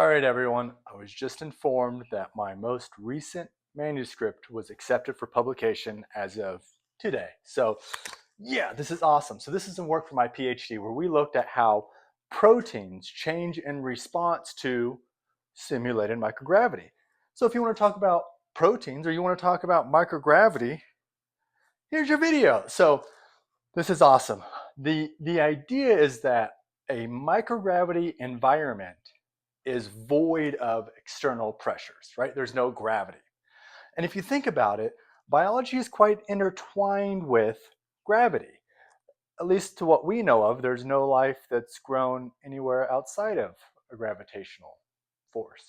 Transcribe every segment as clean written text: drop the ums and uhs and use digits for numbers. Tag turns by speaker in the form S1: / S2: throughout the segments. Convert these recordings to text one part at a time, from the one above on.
S1: All right, everyone. I was just informed that my most recent manuscript was accepted for publication as of today. So, yeah, this is awesome. So, this is some work for my PhD where we looked at how proteins change in response to simulated microgravity. So, if you want to talk about proteins or you want to talk about microgravity, here's your video. So, this is awesome. The idea is that a microgravity environment is void of external pressures, right? There's no gravity. And if you think about it, biology is quite intertwined with gravity. At least to what we know of, there's no life that's grown anywhere outside of a gravitational force,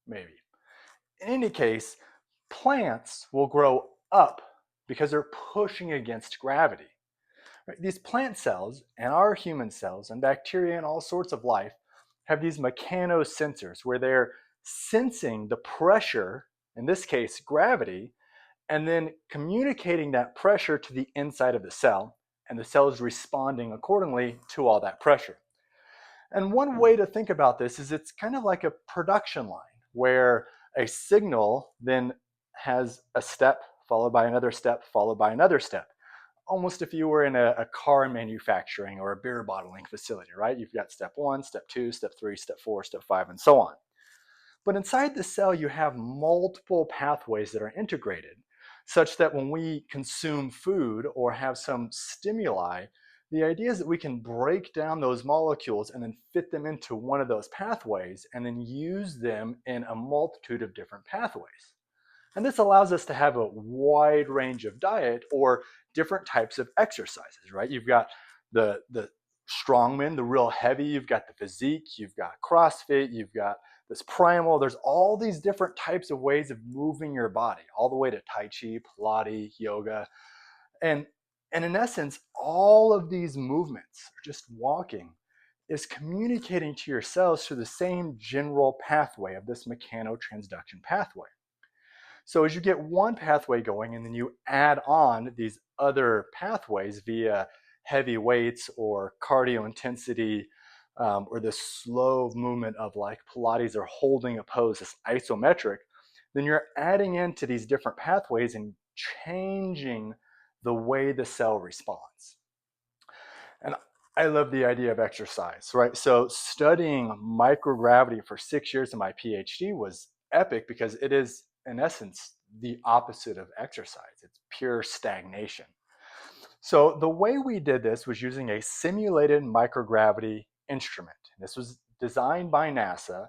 S1: maybe. In any case, plants will grow up because they're pushing against gravity. Right? These plant cells and our human cells and bacteria and all sorts of life have these mechanosensors where they're sensing the pressure, in this case gravity, and then communicating that pressure to the inside of the cell, and the cell is responding accordingly to all that pressure. And one way to think about this is it's kind of like a production line where a signal then has a step followed by another step followed by another step, almost if you were in a car manufacturing or a beer bottling facility, right? You've got step one, step two, step three, step four, step five, and so on. But inside the cell, you have multiple pathways that are integrated, such that when we consume food or have some stimuli, the idea is that we can break down those molecules and then fit them into one of those pathways and then use them in a multitude of different pathways. And this allows us to have a wide range of diet or different types of exercises, right? You've got the strongman, the real heavy, you've got the physique, you've got CrossFit, you've got this primal. There's all these different types of ways of moving your body, all the way to Tai Chi, Pilates, yoga. And, and in essence, all of these movements, just walking, is communicating to your cells through the same general pathway of this mechanotransduction pathway. So as you get one pathway going and then you add on these other pathways via heavy weights or cardio intensity, or this slow movement of like Pilates or holding a pose, this isometric, then you're adding into these different pathways and changing the way the cell responds. And I love the idea of exercise, right? So studying microgravity for 6 years in my PhD was epic because it is, in essence, the opposite of exercise. It's pure stagnation. So the way we did this was using a simulated microgravity instrument. This was designed by NASA